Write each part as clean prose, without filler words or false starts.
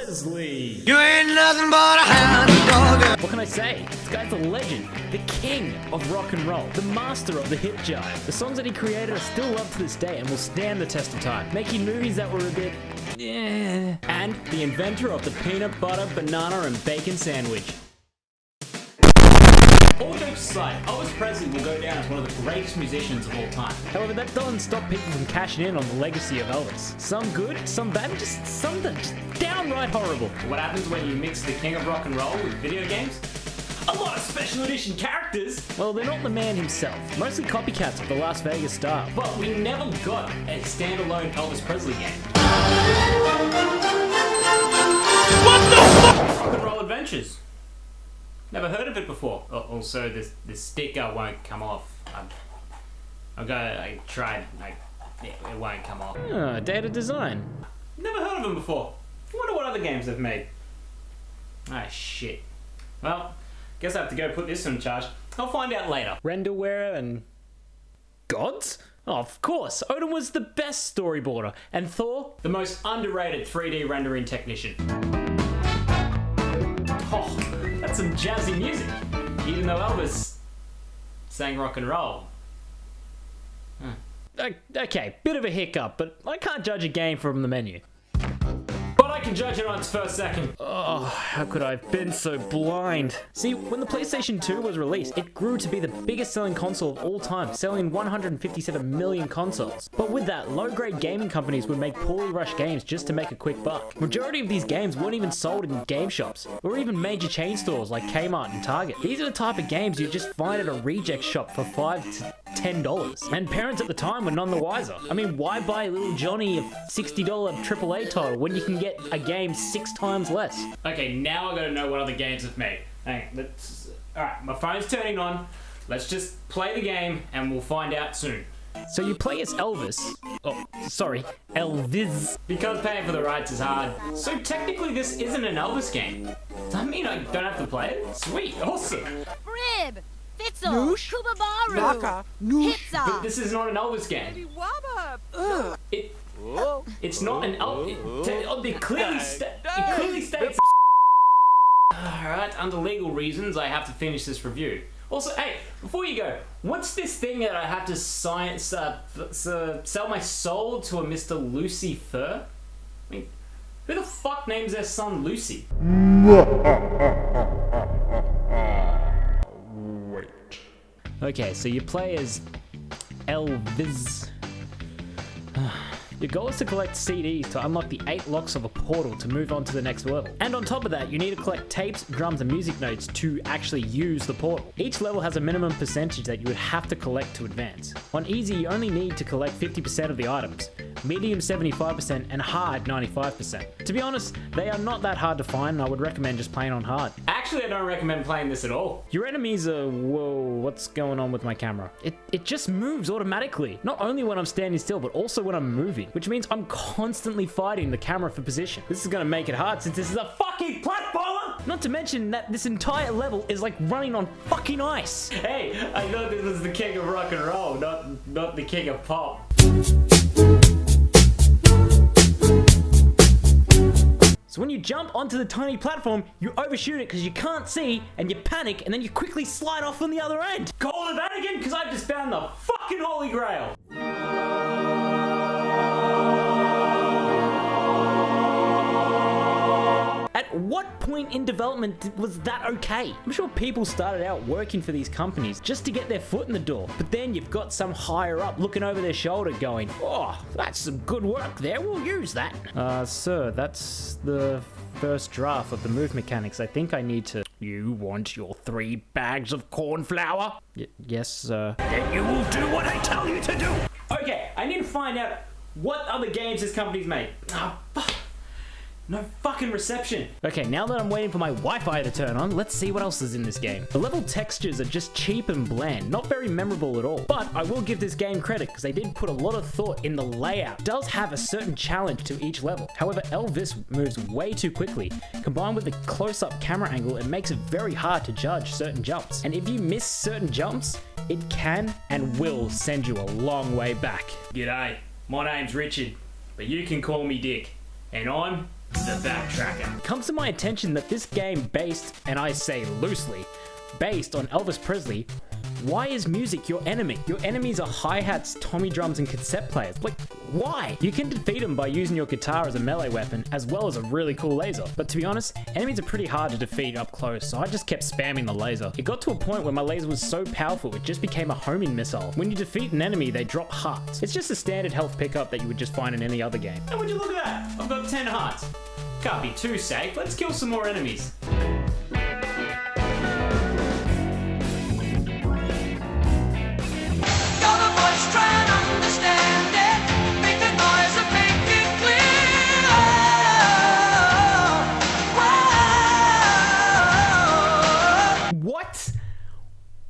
Presley. You ain't nothing but a hound dog. What can I say? This guy's a legend, the king of rock and roll, the master of the hip jive. The songs that he created are still loved to this day and will stand the test of time, making movies that were a bit and the inventor of the peanut butter, banana, and bacon sandwich. All jokes aside, Elvis Presley will go down as one of the greatest musicians of all time. However, that doesn't stop people from cashing in on the legacy of Elvis. Some good, some bad, and just some that are just downright horrible. What happens when you mix the king of rock and roll with video games? A lot of special edition characters! Well, they're not the man himself. Mostly copycats of the Las Vegas star. But we never got a standalone Elvis Presley game. What the fuck? Rock and Roll Adventures. Never heard of it before. Also, this sticker won't come off. I tried. It won't come off. Data design. Never heard of them before. I wonder what other games they've made. Ah, shit. Well, guess I have to go put this in charge. I'll find out later. Renderware and gods? Oh, of course. Odin was the best storyboarder, and Thor, the most underrated 3D rendering technician. Oh, that's some jazzy music. Even though Elvis sang rock and roll. Okay, bit of a hiccup, but I can't judge a game from the menu. But I can judge it on its first second. Oh, how could I have been so blind? See, when the PlayStation 2 was released, it grew to be the biggest selling console of all time, selling 157 million consoles. But with that, low-grade gaming companies would make poorly rushed games just to make a quick buck. Majority of these games weren't even sold in game shops, or even major chain stores like Kmart and Target. These are the type of games you just find at a reject shop for $5 to $10. And parents at the time were none the wiser. I mean, why buy little Johnny a $60 AAA title when you can get a game 6 times less? Okay, now I gotta know what other games have made. Hang on, alright, my phone's turning on. Let's just play the game and we'll find out soon. So you play as Elvis. Oh, sorry, Elvis. Because paying for the rights is hard. So technically this isn't an Elvis game. Does that mean I don't have to play it? Sweet, awesome. Rib! Fitzel! Kubabaru! Naka! Noosh! Pizza! But this is not an Elvis game. It's not an Elvis. It clearly states. Alright, under legal reasons, I have to finish this review. Also, hey, before you go, what's this thing that I have to sell my soul to a Mr. Lucifer? I mean, who the fuck names their son Lucy? Okay, so you play as Elvis. Your goal is to collect CDs to unlock the 8 locks of a portal to move on to the next level. And on top of that, you need to collect tapes, drums, and music notes to actually use the portal. Each level has a minimum percentage that you would have to collect to advance. On easy, you only need to collect 50% of the items, medium 75%, and hard 95%. To be honest, they are not that hard to find, and I would recommend just playing on hard. Actually, I don't recommend playing this at all. Your enemies are... Whoa, what's going on with my camera? It just moves automatically. Not only when I'm standing still, but also when I'm moving, which means I'm constantly fighting the camera for position. This is gonna make it hard since this is a fucking platformer! Not to mention that this entire level is like running on fucking ice. Hey, I thought this was the king of rock and roll, not the king of pop. So when you jump onto the tiny platform, you overshoot it because you can't see, and you panic, and then you quickly slide off on the other end. Call it that again, because I just found the fucking Holy Grail. At what point in development was that okay? I'm sure people started out working for these companies just to get their foot in the door, but then you've got some higher up looking over their shoulder going, oh, that's some good work there, we'll use that. Sir, that's the first draft of the move mechanics. I think I need to... You want your 3 bags of corn flour? Yes, sir. Then you will do what I tell you to do! Okay, I need to find out what other games this company's made. Ah, fuck. No fucking reception. Okay, now that I'm waiting for my Wi-Fi to turn on, let's see what else is in this game. The level textures are just cheap and bland, not very memorable at all. But I will give this game credit because they did put a lot of thought in the layout. It does have a certain challenge to each level. However, Elvis moves way too quickly. Combined with the close-up camera angle, it makes it very hard to judge certain jumps. And if you miss certain jumps, it can and will send you a long way back. G'day, my name's Richard, but you can call me Dick. And I'm the backtracker. It comes to my attention that this game based, and I say loosely, based on Elvis Presley. Why is music your enemy? Your enemies are hi-hats, Tommy drums, and cassette players. Like, why? You can defeat them by using your guitar as a melee weapon, as well as a really cool laser. But to be honest, enemies are pretty hard to defeat up close, so I just kept spamming the laser. It got to a point where my laser was so powerful, it just became a homing missile. When you defeat an enemy, they drop hearts. It's just a standard health pickup that you would just find in any other game. And would you look at that? I've got 10 hearts. Can't be too safe. Let's kill some more enemies.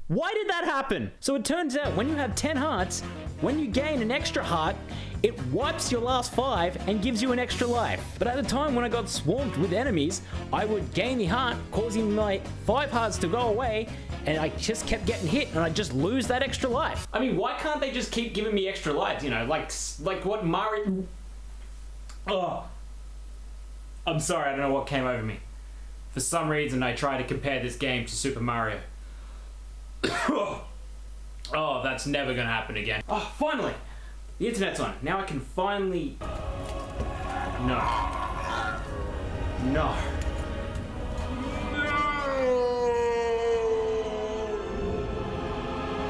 Why did that happen? So it turns out when you have 10 hearts, when you gain an extra heart, it wipes your last 5 and gives you an extra life. But at the time when I got swarmed with enemies, I would gain the heart, causing my 5 hearts to go away, and I just kept getting hit and I just lose that extra life. I mean, why can't they just keep giving me extra lives? You know, like what Mario... Oh. I'm sorry, I don't know what came over me. For some reason, I tried to compare this game to Super Mario. Oh, that's never gonna happen again. Oh, finally! The internet's on. Now I can finally... No. No.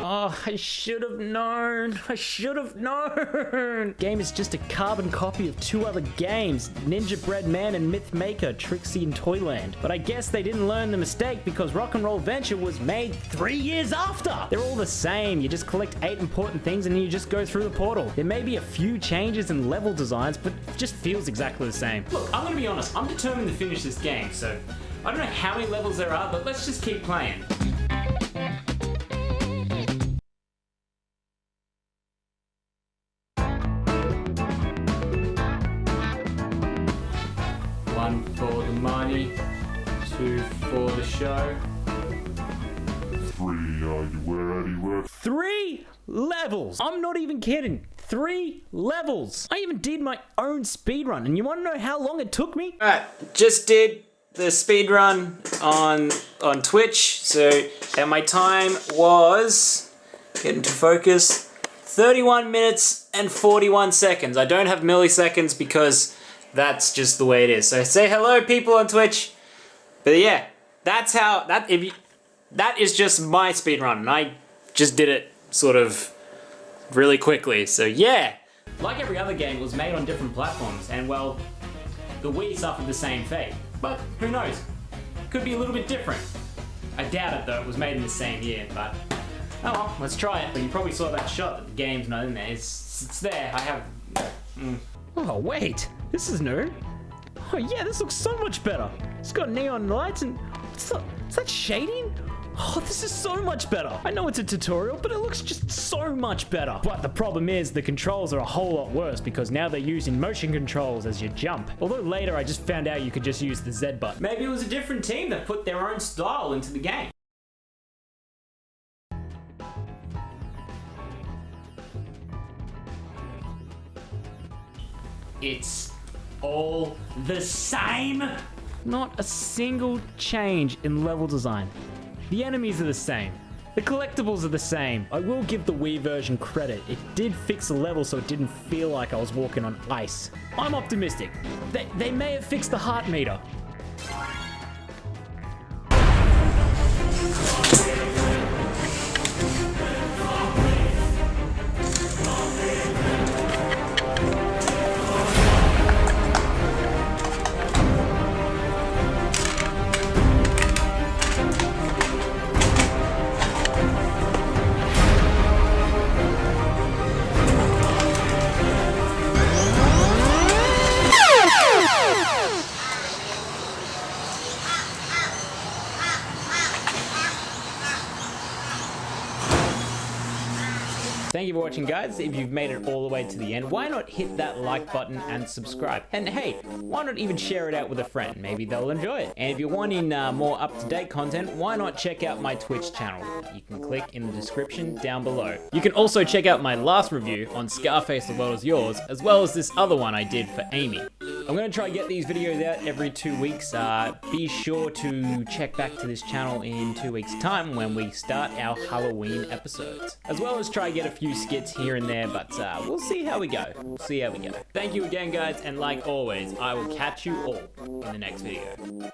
Oh, I should have known. I should have known. Game is just a carbon copy of 2 other games, Ninja Bread Man and Myth Maker, Trixie and Toyland. But I guess they didn't learn the mistake because Rock'n'Roll Venture was made 3 years after. They're all the same. You just collect 8 important things and then you just go through the portal. There may be a few changes in level designs, but it just feels exactly the same. Look, I'm gonna be honest. I'm determined to finish this game, so I don't know how many levels there are, but let's just keep playing. One for the money, 2 for the show. 3, are you ready? 3 levels! I'm not even kidding. 3 levels! I even did my own speedrun, and you want to know how long it took me? Alright, just did the speedrun on Twitch, so and my time was, getting to focus, 31 minutes and 41 seconds. I don't have milliseconds because that's just the way it is. So say hello, people on Twitch. But yeah, that's how that is just my speedrun, and I just did it sort of really quickly. So yeah, like every other game, it was made on different platforms, and well, the Wii suffered the same fate. But who knows? Could be a little bit different. I doubt it though. It was made in the same year, but oh well, let's try it. But you probably saw that shot that the game's not in there. It's there. I have. Oh wait. This is new. Oh yeah, this looks so much better. It's got neon lights and... Is that shading? Oh, this is so much better. I know it's a tutorial, but it looks just so much better. But the problem is the controls are a whole lot worse because now they're using motion controls as you jump. Although later I just found out you could just use the Z button. Maybe it was a different team that put their own style into the game. It's all the same. Not a single change in level design. The enemies are the same. The collectibles are the same. I will give the Wii version credit. It did fix the level so it didn't feel like I was walking on ice. I'm optimistic. They may have fixed the heart meter. Thank you for watching, guys. If you've made it all the way to the end, why not hit that like button and subscribe? And hey, why not even share it out with a friend? Maybe they'll enjoy it. And if you're wanting more up-to-date content, why not check out my Twitch channel? You can click in the description down below. You can also check out my last review on Scarface The World Is Yours, as well as this other one I did for Amy. I'm gonna try to get these videos out every 2 weeks. Be sure to check back to this channel in 2 weeks' time when we start our Halloween episodes. As well as try to get a few skits here and there, but we'll see how we go. Thank you again, guys, and like always, I will catch you all in the next video.